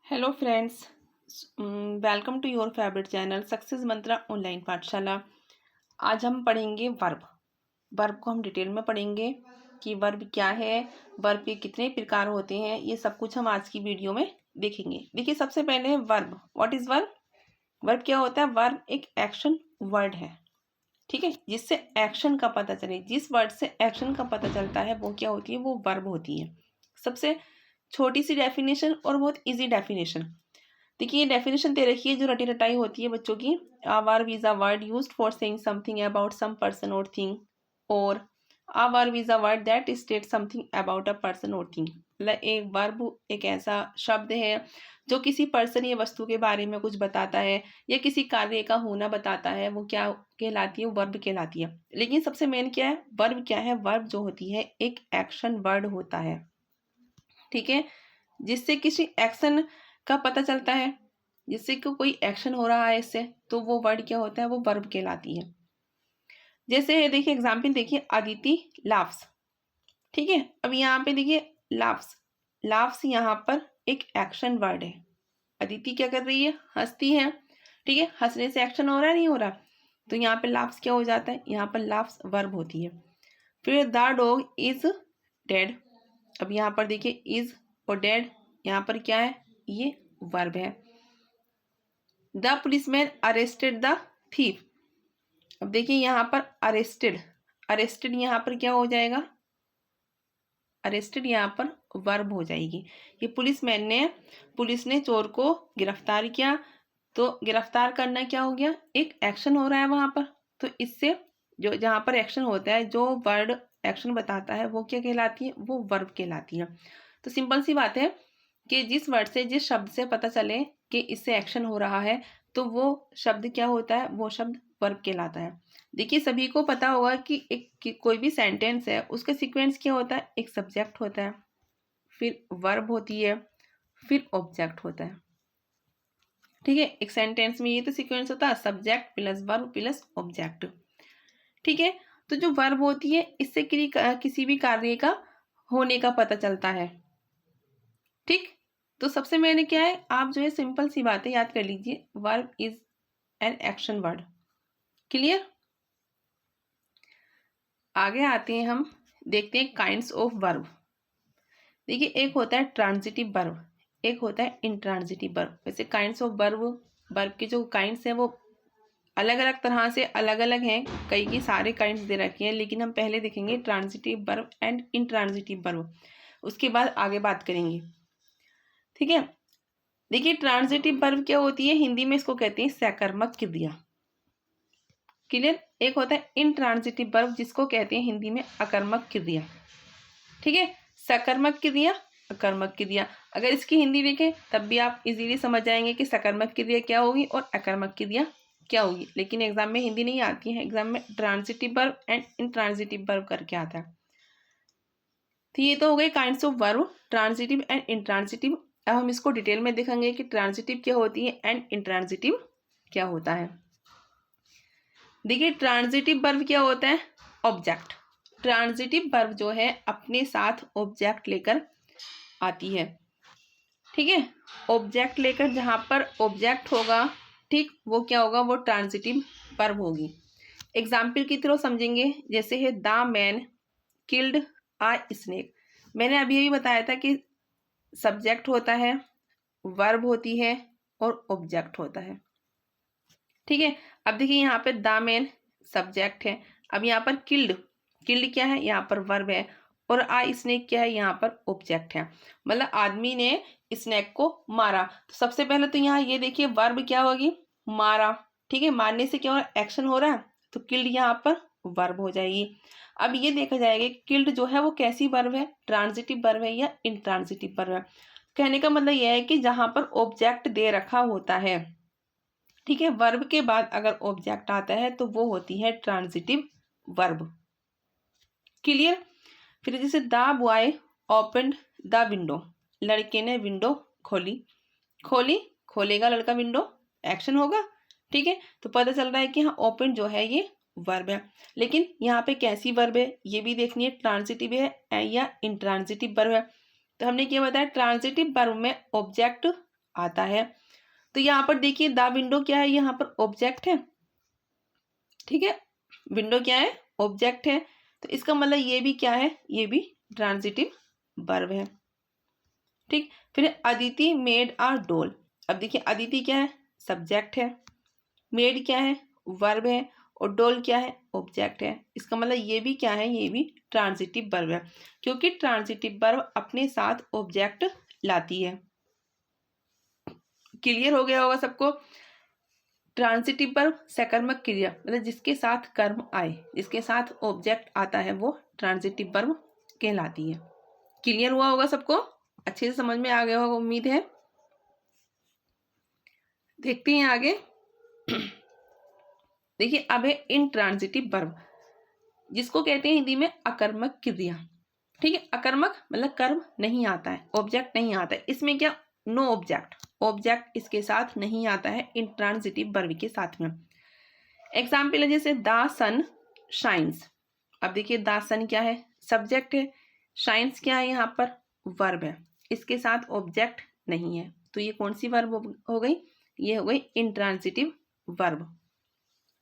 Hello friends, welcome to your favourite channel success Mantra online Pathshala. आज हम पढ़ेंगे वर्ब। वर्ब को हम डिटेल में पढ़ेंगे कि वर्ब क्या है, वर्ब के कितने प्रकार होते हैं, ये सब कुछ हम आज की वीडियो में देखेंगे। देखिए, सबसे पहले verb. What is verb? Verb क्या होता है? वर्ब एक एक्शन वर्ड है, ठीक है, जिससे एक्शन का पता चले। जिस वर्ड से एक्शन का पता चलता है वो क्या होती है? वो वर्ब होती है। सबसे छोटी सी डेफिनेशन और बहुत इजी डेफिनेशन। देखिए, ये डेफिनेशन दे रखी है जो रटी रटाई होती है बच्चों की। A verb is a word used for saying something about some person or thing, और a verb is a word that state something about a person or thing. मतलब एक वर्ब एक ऐसा शब्द है जो किसी पर्सन या वस्तु के बारे में कुछ बताता है या किसी कार्य का होना बताता है। वो क्या कहलाती है? वर्ब कहलाती है। लेकिन सबसे मेन क्या है? वर्ब क्या है? वर्ब जो होती है एक एक्शन वर्ड होता है, ठीक है, जिससे किसी एक्शन का पता चलता है, जिससे कि कोई एक्शन हो रहा है इससे, तो वो वर्ड क्या होता है? वो वर्ब कहलाती है। जैसे देखिए, एग्जाम्पल देखिए, अदिति लाफ्स, ठीक है। अब यहाँ पे देखिए, लाफ्स, लाफ्स यहाँ पर एक एक्शन वर्ड है। अदिति क्या कर रही है? हंसती है, ठीक है। हंसने से एक्शन हो रहा है, नहीं हो रहा? तो यहाँ पे लाफ्स क्या हो जाता है? यहाँ पर लाफ्स वर्ब होती है। फिर द डॉग इज डेड। अब यहाँ पर देखिए, इज और डेड यहाँ पर क्या है? ये वर्ब है। The policeman arrested the thief. अब देखिए, यहाँ पर अरेस्टेड, अरेस्टेड यहाँ पर क्या हो जाएगा? अरेस्टेड यहाँ पर वर्ब हो जाएगी। ये पुलिस ने चोर को गिरफ्तार किया, तो गिरफ्तार करना क्या हो गया? एक एक्शन हो रहा है वहां पर। तो इससे जो जहां पर एक्शन होता है, जो वर्ड एक्शन बताता है, वो क्या कहलाती है? वो वर्ब कहलाती है। तो सिंपल सी बात है कि जिस वर्ड से, जिस शब्द से पता चले कि इससे एक्शन हो रहा है, तो वो शब्द क्या होता है? वो शब्द वर्ब कहलाता है। देखिए, सभी को पता होगा कि कोई भी सेंटेंस है, उसका सीक्वेंस क्या होता है? एक सब्जेक्ट होता है, फिर वर्ब होती है, फिर ऑब्जेक्ट होता है, ठीक है। एक सेंटेंस में ये तो सीक्वेंस होता है, subject plus verb plus object, ठीक है। तो जो वर्ब होती है, इससे किसी भी कार्य का होने का पता चलता है, ठीक। तो सबसे मैंने क्या है, आप जो है सिंपल सी बातें याद कर लीजिए। Verb is an action word. Clear? आगे आते हैं, हम देखते हैं काइंड्स ऑफ वर्ब। देखिए, एक होता है ट्रांजिटिव वर्ब, एक होता है इंट्रांजिटिव वर्ब। वैसे काइंड्स ऑफ वर्ब, वर्ब के जो काइंड्स हैं वो अलग अलग तरह से अलग अलग हैं, कई की सारे काइंड्स दे रखे हैं। लेकिन हम पहले देखेंगे transitive verb and intransitive verb, उसके बाद आगे बात करेंगे, ठीक है। देखिए, ट्रांजिटिव वर्ब क्या होती है? हिंदी में इसको कहते हैं सकर्मक क्रिया। क्लियर? एक होता है इंट्रांजिटिव वर्ब, जिसको कहते हैं हिंदी में अकर्मक क्रिया, ठीक है। सकर्मक क्रिया, अकर्मक क्रिया। अगर इसकी हिंदी देखें तब भी आप इजीली समझ जाएंगे कि सकर्मक क्रिया क्या होगी और अकर्मक क्रिया क्या होगी। लेकिन एग्जाम में हिंदी नहीं आती है, एग्जाम में transitive verb and intransitive verb करके आता है। तो ये तो हो गए kinds of verb, transitive and intransitive. अब हम इसको डिटेल में देखेंगे कि ट्रांजिटिव क्या होती है एंड इंट्रांजिटिव क्या होता है। देखिए, ट्रांजिटिव वर्ब क्या होता है? ऑब्जेक्ट। ट्रांजिटिव वर्ब जो है अपने साथ ऑब्जेक्ट लेकर आती है, ठीक है। ऑब्जेक्ट लेकर, जहां पर ऑब्जेक्ट होगा, ठीक, वो क्या होगा? वो ट्रांजिटिव वर्ब होगी। एग्जाम्पल की तरह समझेंगे, जैसे है the man killed a snake. मैंने अभी अभी बताया था कि सब्जेक्ट होता है, वर्ब होती है और ऑब्जेक्ट होता है, ठीक है। अब देखिए, यहाँ पे द मैन सब्जेक्ट है। अब यहाँ पर किल्ड, किल्ड क्या है? यहाँ पर वर्ब है। और आ स्नेक क्या है? यहाँ पर ऑब्जेक्ट है। मतलब आदमी ने स्नेक को मारा। तो सबसे पहले तो यहाँ ये देखिए, वर्ब क्या होगी? मारा, ठीक है। मारने से क्या हो रहा है? एक्शन हो रहा है, तो किल्ड यहाँ पर वर्ब हो जाएगी। अब ये देखा जाएगा कि किल्ड जो है वो कैसी वर्ब है? ट्रांजिटिव वर्ब है या इंट्रांजिटिव वर्ब है। कहने का मतलब यह है कि जहां पर ऑब्जेक्ट दे रखा होता है, ठीक है, वर्ब के बाद अगर ऑब्जेक्ट आता है तो वो होती है ट्रांजिटिव वर्ब। क्लियर? फिर जैसे the boy opened the window, लड़के ने विंडो खोली। खोली, खोलेगा लड़का विंडो, एक्शन होगा, ठीक है। तो पता चल रहा है कि हाँ, ओपन जो है ये वर्ब है। लेकिन यहाँ पे कैसी वर्ब है ये भी देखनी है, ट्रांजिटिव है या इंट्रांजिटिव वर्ब है। तो हमने क्या बताया? ट्रांजिटिव वर्ब में ऑब्जेक्ट आता है। तो यहाँ पर देखिए द विंडो क्या है, यहाँ पर ऑब्जेक्ट है, ठीक है, विंडो क्या है, ऑब्जेक्ट है। तो इसका मतलब ये भी क्या है, ये भी ट्रांजिटिव वर्ब है, ठीक। फिर अदिति मेड आ डॉल। अब देखिए अदिति क्या है, सब्जेक्ट है, मेड क्या है, वर्ब है, और डॉल क्या है, ऑब्जेक्ट है। इसका मतलब ये भी क्या है, ये भी ट्रांजिटिव वर्ब है, क्योंकि ट्रांजिटिव वर्ब अपने साथ ऑब्जेक्ट लाती है। क्लियर हो गया होगा सबको। ट्रांजिटिव वर्ब सकर्मक क्रिया, मतलब जिसके साथ कर्म आए, जिसके साथ ऑब्जेक्ट आता है, वो ट्रांजिटिव वर्ब कहलाती है। क्लियर हुआ होगा सबको, अच्छे से समझ में आ गया होगा उम्मीद है। देखते हैं आगे। देखिए अब है इंट्रांजिटिव वर्ब, जिसको कहते हैं हिंदी में अकर्मक क्रिया, ठीक है। अकर्मक मतलब कर्म नहीं आता है, ऑब्जेक्ट नहीं आता है, इसमें क्या, नो ऑब्जेक्ट, ऑब्जेक्ट इसके साथ नहीं आता है इंट्रांजिटिव वर्ब के साथ में। एग्जाम्पल है जैसे द सन शाइन्स। अब देखिए द सन क्या है, सब्जेक्ट है, शाइन्स क्या है, यहाँ पर वर्ब है, इसके साथ ऑब्जेक्ट नहीं है, तो ये कौन सी वर्ब हो गई, ये हो गई इंट्रांजिटिव वर्ब,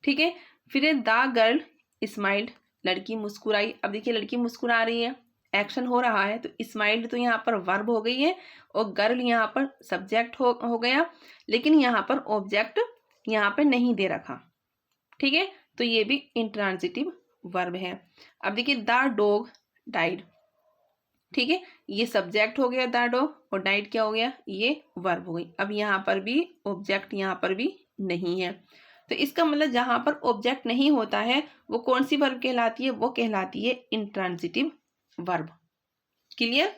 ठीक है। फिर द गर्ल स्माइल्ड, लड़की मुस्कुराई। अब देखिए लड़की मुस्कुरा रही है, एक्शन हो रहा है, तो स्माइल्ड तो यहाँ पर वर्ब हो गई है, और गर्ल यहाँ पर सब्जेक्ट हो गया, लेकिन यहाँ पर ऑब्जेक्ट यहाँ पर नहीं दे रखा, ठीक है, तो ये भी इंट्रांजिटिव वर्ब है। अब देखिए द डॉग डाइड, ठीक है, ये सब्जेक्ट हो गया द डॉग, और डाइड क्या हो गया, ये वर्ब हो गई। अब यहाँ पर भी ऑब्जेक्ट यहाँ पर भी नहीं है, तो इसका मतलब जहां पर ऑब्जेक्ट नहीं होता है वो कौन सी वर्ब कहलाती है, वो कहलाती है इंट्रांजिटिव वर्ब। क्लियर।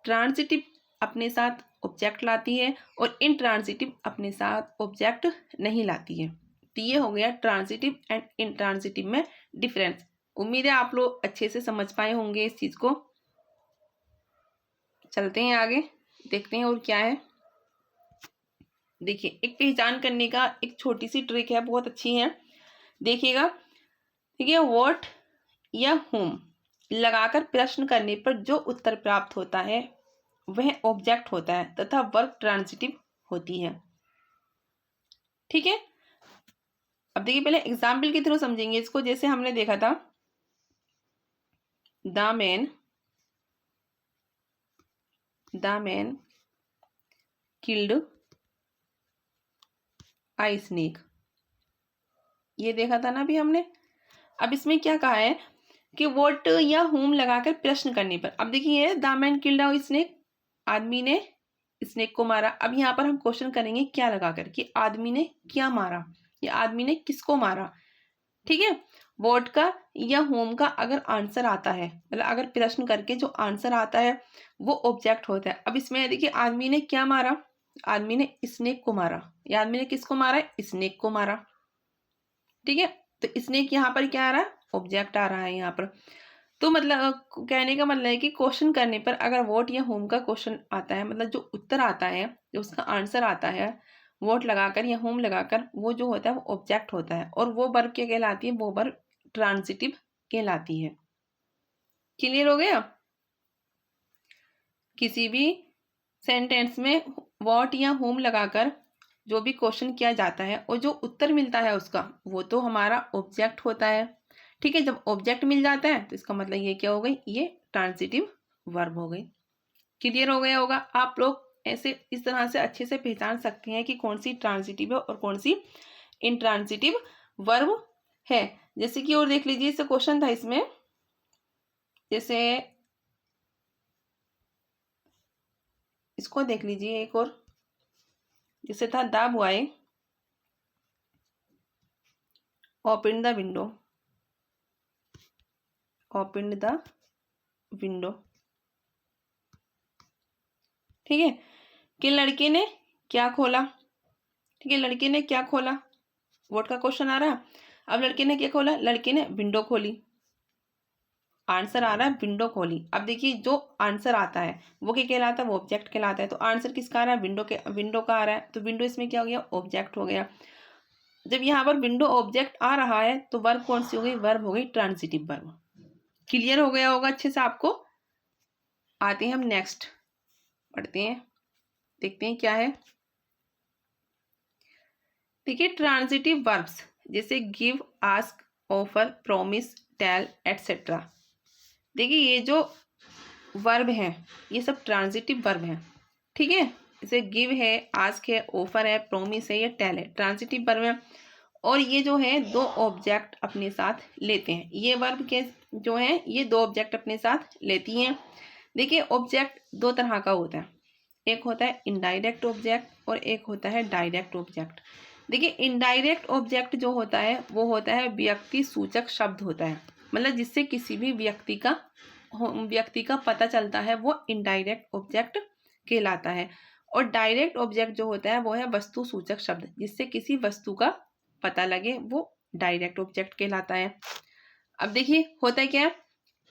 ट्रांजिटिव अपने साथ ऑब्जेक्ट लाती है, और इंट्रांजिटिव अपने साथ ऑब्जेक्ट नहीं लाती है। तो ये हो गया ट्रांजिटिव एंड इंट्रांजिटिव में डिफरेंस। उम्मीद है आप लोग अच्छे से समझ पाए होंगे इस चीज को। चलते हैं आगे, देखते हैं और क्या है। देखिए एक पहचान करने का एक छोटी सी ट्रिक है, बहुत अच्छी है, देखिएगा। देखिए व्हाट या whom लगाकर प्रश्न करने पर जो उत्तर प्राप्त होता है वह ऑब्जेक्ट होता है तथा वर्ब ट्रांजिटिव होती है, ठीक है। अब देखिए पहले एग्जाम्पल के थ्रू समझेंगे इसको। जैसे हमने देखा था the man killed I snake, ये देखा था ना अभी हमने। अब इसमें क्या कहा है कि व्हाट या whom लगाकर प्रश्न करने पर, अब देखिए the man killed a snake, आदमी ने स्नेक को मारा। अब यहाँ पर हम क्वेश्चन करेंगे क्या लगाकर कि आदमी ने क्या मारा या आदमी ने किसको मारा, ठीक है। व्हाट का या whom का अगर आंसर आता है, मतलब अगर प्रश्न करके जो आंसर आता है वो ऑब्जेक्ट होता है। अब इसमें देखिए आदमी ने क्या मारा, आदमी ने स्नेक को मारा, या आदमी ने किसको मारा, स्नेक को मारा, ठीक है। तो स्नेक यहाँ पर क्या आ रहा है, ऑब्जेक्ट आ रहा है यहाँ पर। तो मतलब कहने का मतलब है कि क्वेश्चन करने पर अगर व्हाट या होम का क्वेश्चन आता है, मतलब जो उत्तर आता है, जो उसका आंसर आता है, व्हाट लगाकर या होम लगाकर, वो जो होता है वो ऑब्जेक्ट होता है, और वो वर्ब क्या कहलाती है, वो वर्ब ट्रांजिटिव कहलाती है। क्लियर हो गया। किसी भी सेंटेंस में व्हाट या होम लगाकर जो भी क्वेश्चन किया जाता है और जो उत्तर मिलता है उसका, वो तो हमारा ऑब्जेक्ट होता है, ठीक है। जब ऑब्जेक्ट मिल जाता है तो इसका मतलब ये क्या हो गई, ये ट्रांजिटिव वर्ब हो गई। क्लियर हो गया होगा। आप लोग ऐसे इस तरह से अच्छे से पहचान सकते हैं कि कौन सी ट्रांजिटिव है और कौन सी इंट्रांजिटिव वर्ब है। जैसे कि और देख लीजिए, इससे क्वेश्चन था इसमें, जैसे इसको देख लीजिए एक और, जैसे था the boy open the window, open the window, ठीक है, कि लड़के ने क्या खोला, ठीक है, लड़के ने क्या खोला, व्हाट का क्वेश्चन आ रहा है। अब लड़के ने क्या खोला, लड़के ने विंडो खोली, आंसर आ रहा है विंडो खोली। अब देखिए जो आंसर आता है वो क्या कहलाता है, वो ऑब्जेक्ट कहलाता है। तो आंसर किसका आ रहा है, विंडो का आ रहा है, तो विंडो इसमें क्या हो गया, ऑब्जेक्ट हो गया। जब यहाँ पर विंडो ऑब्जेक्ट आ रहा है तो वर्ब कौन सी हो गई, वर्ब हो गई ट्रांजिटिव वर्ब। क्लियर हो गया होगा अच्छे से आपको। आते हैं हम नेक्स्ट, पढ़ते हैं, देखते हैं क्या है। देखिए ट्रांजिटिव वर्ब्स जैसे give, ask, offer, promise, tell etcetera. देखिए ये जो वर्ब हैं ये सब ट्रांजिटिव वर्ब हैं, ठीक है। जैसे गिव है, आस्क है, ऑफर है, प्रॉमिस है, या टेल है, ट्रांजिटिव वर्ब है। और ये जो है दो ऑब्जेक्ट अपने साथ लेते हैं। ये वर्ब के जो है ये दो ऑब्जेक्ट अपने साथ लेती हैं। देखिए ऑब्जेक्ट दो तरह का होता है, एक होता है इनडायरेक्ट ऑब्जेक्ट और एक होता है डायरेक्ट ऑब्जेक्ट। देखिए इनडायरेक्ट ऑब्जेक्ट जो होता है वो होता है व्यक्ति सूचक शब्द होता है, मतलब जिससे किसी भी व्यक्ति का पता चलता है, वो इनडायरेक्ट ऑब्जेक्ट कहलाता है। और डायरेक्ट ऑब्जेक्ट जो होता है वो है वस्तु सूचक शब्द, जिससे किसी वस्तु का पता लगे, वो डायरेक्ट ऑब्जेक्ट कहलाता है। अब देखिए होता है क्या,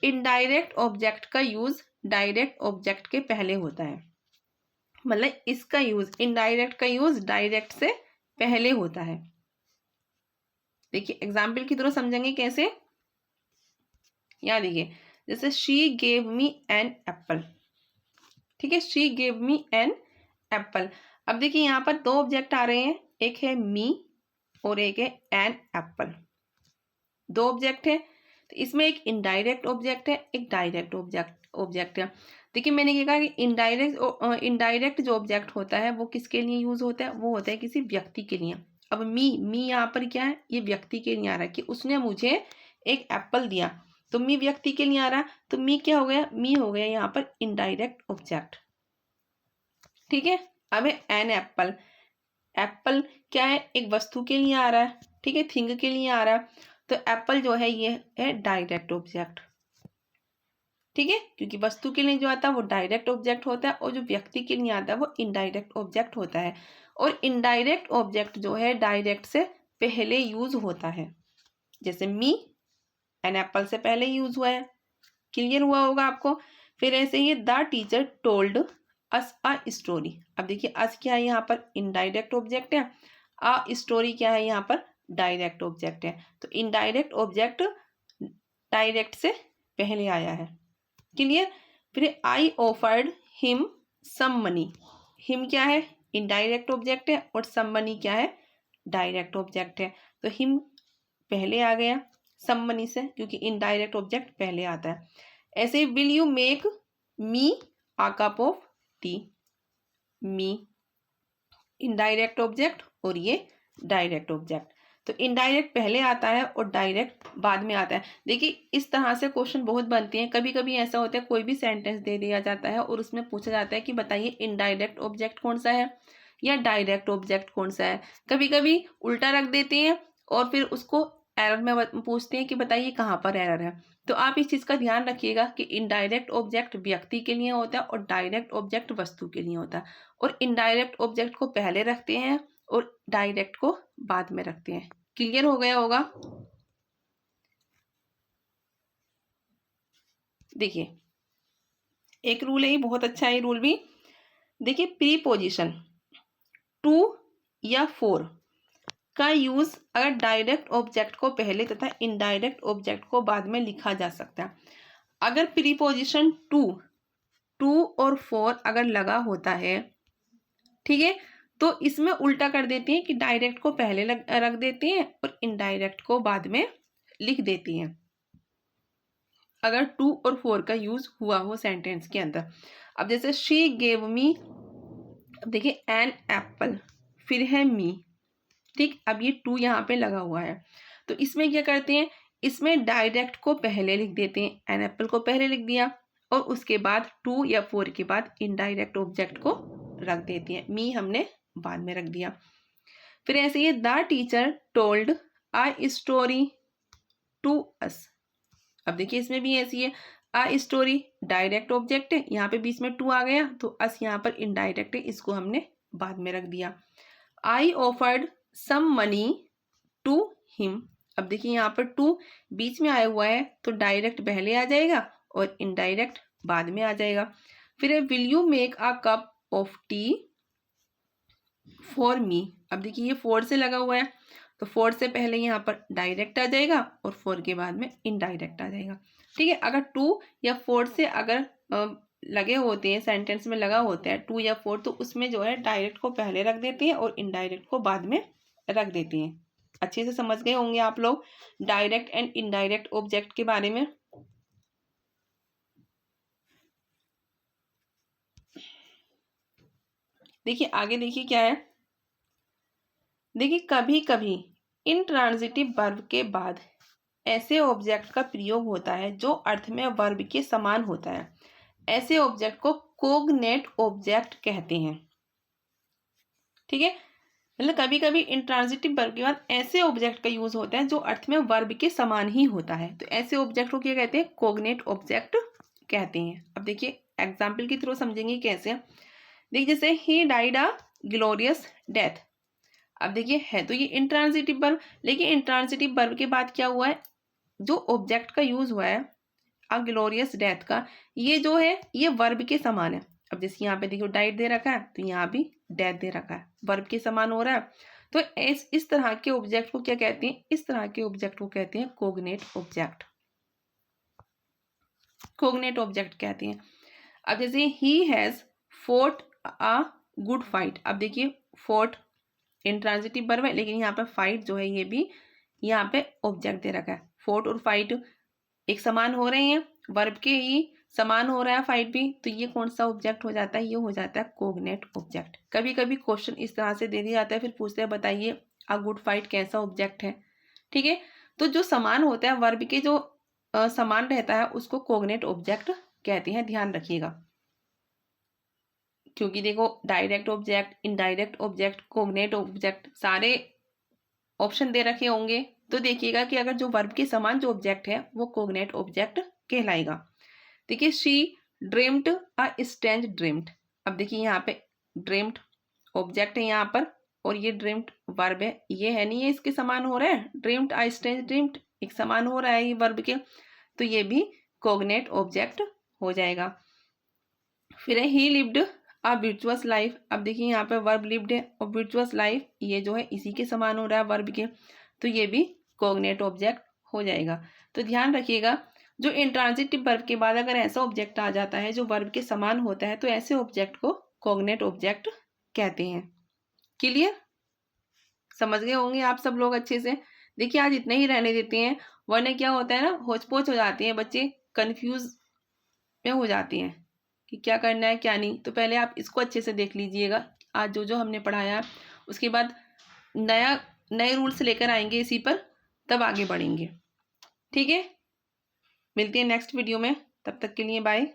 इनडायरेक्ट ऑब्जेक्ट का यूज डायरेक्ट ऑब्जेक्ट के पहले होता है, मतलब इसका यूज, इनडायरेक्ट का यूज डायरेक्ट से पहले होता है। देखिए एग्जाम्पल की तरह समझेंगे कैसे, यहाँ देखिए जैसे she gave me an apple, ठीक है, she gave me an apple. अब देखिए यहाँ पर दो ऑब्जेक्ट आ रहे हैं, एक है मी और एक है एन एप्पल, दो ऑब्जेक्ट है। तो इसमें एक इनडायरेक्ट ऑब्जेक्ट है, एक डायरेक्ट ऑब्जेक्ट है। देखिए मैंने ये कहा कि इनडायरेक्ट जो ऑब्जेक्ट होता है वो किसके लिए यूज होता है, वो होता है किसी व्यक्ति के लिए। अब मी यहाँ पर क्या है, ये व्यक्ति के लिए आ रहा है कि उसने मुझे एक एप्पल दिया, तो मी व्यक्ति के लिए आ रहा है, तो मी क्या हो गया, मी हो गया यहाँ पर इनडायरेक्ट ऑब्जेक्ट, ठीक है। अब एन एप्पल, एप्पल क्या है, एक वस्तु के लिए आ रहा है, ठीक है, थिंग के लिए आ रहा है। तो एप्पल जो है ये है डायरेक्ट ऑब्जेक्ट, ठीक है, क्योंकि वस्तु के लिए जो आता है वो डायरेक्ट ऑब्जेक्ट होता है और जो व्यक्ति के लिए आता है वो इनडायरेक्ट ऑब्जेक्ट होता है। और इनडायरेक्ट ऑब्जेक्ट जो है डायरेक्ट से पहले यूज होता है, जैसे मी एन एप्पल से पहले यूज हुआ है, क्लियर हुआ होगा आपको। फिर ऐसे ही the teacher told us a story. अब देखिए अस क्या है, यहाँ पर इनडायरेक्ट ऑब्जेक्ट है, अ स्टोरी क्या है, यहाँ पर डायरेक्ट ऑब्जेक्ट है। तो इनडायरेक्ट ऑब्जेक्ट डायरेक्ट से पहले आया है, क्लियर। फिर I offered him some money, him क्या है, इनडायरेक्ट ऑब्जेक्ट है, और सम मनी क्या है, डायरेक्ट ऑब्जेक्ट है। तो हिम पहले आ गया सम मनी से, क्योंकि इनडायरेक्ट ऑब्जेक्ट पहले आता है। ऐसे will you make me a cup of T, me indirect object और ये डायरेक्ट ऑब्जेक्ट। तो इनडायरेक्ट पहले आता है और डायरेक्ट बाद में आता है। देखिए इस तरह से क्वेश्चन बहुत बनते हैं। कभी कभी ऐसा होता है कोई भी सेंटेंस दे दिया जाता है और उसमें पूछा जाता है कि बताइए इनडायरेक्ट ऑब्जेक्ट कौन सा है या डायरेक्ट ऑब्जेक्ट कौन सा है। कभी कभी उल्टा रख देते हैं और फिर उसको एरर में पूछते हैं कि बताइए कहाँ पर एरर है। तो आप इस चीज़ का ध्यान रखिएगा कि इनडायरेक्ट ऑब्जेक्ट व्यक्ति के लिए होता है और डायरेक्ट ऑब्जेक्ट वस्तु के लिए होता है। और इनडायरेक्ट ऑब्जेक्ट को पहले रखते हैं और डायरेक्ट को बाद में रखते हैं। क्लियर हो गया होगा। देखिए एक रूल है, ये बहुत अच्छा है ये रूल भी। देखिए प्रीपोजिशन टू या फोर का यूज अगर डायरेक्ट ऑब्जेक्ट को पहले तथा इनडायरेक्ट ऑब्जेक्ट को बाद में लिखा जा सकता है। अगर प्रीपोजिशन टू और फोर अगर लगा होता है, ठीक है, तो इसमें उल्टा कर देते हैं कि डायरेक्ट को पहले रख देते हैं और इनडायरेक्ट को बाद में लिख देते हैं, अगर टू और फोर का यूज हुआ हो सेंटेंस के अंदर। अब जैसे शी गेव मी, देखिए एन एप्पल, फिर है मी, ठीक। अब ये टू यहाँ पे लगा हुआ है, तो इसमें क्या करते हैं, इसमें डायरेक्ट को पहले लिख देते हैं, एन एप्पल को पहले लिख दिया और उसके बाद टू या फोर के बाद इनडायरेक्ट ऑब्जेक्ट को रख देते हैं, मी हमने बाद में रख दिया। फिर ऐसे ही the teacher told a story to us. अब देखिए इसमें भी ऐसी है, अ स्टोरी डायरेक्ट ऑब्जेक्ट है, यहाँ पे बीच में टू आ गया तो अस यहाँ पर इनडायरेक्ट है, इसको हमने बाद में रख दिया। I offered some money to him. अब देखिए यहाँ पर टू बीच में आया हुआ है तो डायरेक्ट पहले आ जाएगा और इनडायरेक्ट बाद में आ जाएगा। फिर will you make a cup of T for me. अब देखिए ये फोर से लगा हुआ है तो फोर से पहले यहाँ पर डायरेक्ट आ जाएगा और फोर के बाद में इनडायरेक्ट आ जाएगा, ठीक है। अगर टू या फोर से अगर लगे होते हैं, सेंटेंस में लगा होता है टू या फोर, तो उसमें जो है डायरेक्ट को पहले रख देते हैं और इनडायरेक्ट को बाद में रख देते हैं। अच्छे से समझ गए होंगे आप लोग डायरेक्ट एंड इनडायरेक्ट ऑब्जेक्ट के बारे में। देखिए आगे देखिए क्या है। देखिए कभी कभी इंट्रांजिटिव वर्ब के बाद ऐसे ऑब्जेक्ट का प्रयोग होता है जो अर्थ में वर्ब के समान होता है। ऐसे ऑब्जेक्ट को कोग्नेट ऑब्जेक्ट कहते हैं। ठीक है, मतलब कभी कभी इंट्रांजिटिव वर्ब के बाद ऐसे ऑब्जेक्ट का यूज होता है जो अर्थ में वर्ब के समान ही होता है, तो ऐसे ऑब्जेक्ट को क्या कहते हैं? कोग्नेट ऑब्जेक्ट कहते हैं। अब देखिए एग्जाम्पल के थ्रू समझेंगे कैसे। देखिए जैसे he died a glorious death. अब देखिए है तो ये इंट्रांजिटिव वर्ब, लेकिन इंट्रांजिटिव वर्ब के बाद क्या हुआ है? जो ऑब्जेक्ट का यूज हुआ है अ ग्लोरियस डेथ का, ये जो है ये वर्ब के समान है। अब जैसे यहाँ पे देखिए डाइट दे रखा है तो यहाँ भी डेथ दे रखा है, वर्ब के समान हो रहा है। तो इस तरह के ऑब्जेक्ट को क्या कहते हैं? इस तरह के ऑब्जेक्ट को कहते हैं कोग्नेट ऑब्जेक्ट। कोग्नेट ऑब्जेक्ट कहते हैं। अब जैसे he has fort a good fight. अब देखिए फोर्ट इंट्रांजिटिव वर्ब है, लेकिन यहाँ पे फाइट जो है ये भी यहाँ पे ऑब्जेक्ट दे रखा है। फोर्ट और फाइट एक समान हो रहे हैं, वर्ब के ही समान हो रहा है फाइट भी, तो ये कौन सा ऑब्जेक्ट हो जाता है? ये हो जाता है कोग्नेट ऑब्जेक्ट। कभी कभी क्वेश्चन इस तरह से दे दिया जाता है, फिर पूछते हैं बताइए अ गुड फाइट कैसा ऑब्जेक्ट है। ठीक है, तो जो समान होता है वर्ब के जो समान रहता है उसको कोग्नेट ऑब्जेक्ट कहते हैं, ध्यान रखिएगा। क्योंकि देखो direct object, indirect object, cognate object सारे ऑप्शन दे रखे होंगे, तो देखिएगा कि अगर जो वर्ब के समान जो ऑब्जेक्ट है वो कोग्नेट ऑब्जेक्ट कहलाएगा। देखिए she dreamed a strange dreamed. अब देखिए यहाँ पे ड्रीम्ड ऑब्जेक्ट है यहाँ पर, और ये ड्रीम्ड वर्ब है, ये है नहीं, ये इसके समान हो रहा है। ड्रीम्ड अ स्ट्रेंज ड्रीम्ड एक समान हो रहा है ये वर्ब के, तो ये भी कोग्नेट ऑब्जेक्ट हो जाएगा। फिर है ही लिव्ड अ वर्चुअस लाइफ। अब देखिए यहाँ पे वर्ब लिव्ड है और वर्चुअस लाइफ ये जो है इसी के समान हो रहा है वर्ब के, तो ये भी कोग्नेट ऑब्जेक्ट हो जाएगा। तो ध्यान रखिएगा जो इंट्रांजिटिव वर्ब के बाद अगर ऐसा ऑब्जेक्ट आ जाता है जो वर्ब के समान होता है तो ऐसे ऑब्जेक्ट को कोग्नेट ऑब्जेक्ट कहते हैं। क्लियर? समझ गए होंगे आप सब लोग अच्छे से। देखिए आज इतने ही रहने देते हैं, वरना क्या होता है ना, होच पोच हो जाती है, बच्चे कंफ्यूज में हो जाती हैं कि क्या करना है क्या नहीं। तो पहले आप इसको अच्छे से देख लीजिएगा आज जो जो हमने पढ़ाया, उसके बाद नए रूल्स लेकर आएंगे इसी पर, तब आगे बढ़ेंगे। ठीक है, मिलते हैं नेक्स्ट वीडियो में, तब तक के लिए बाय।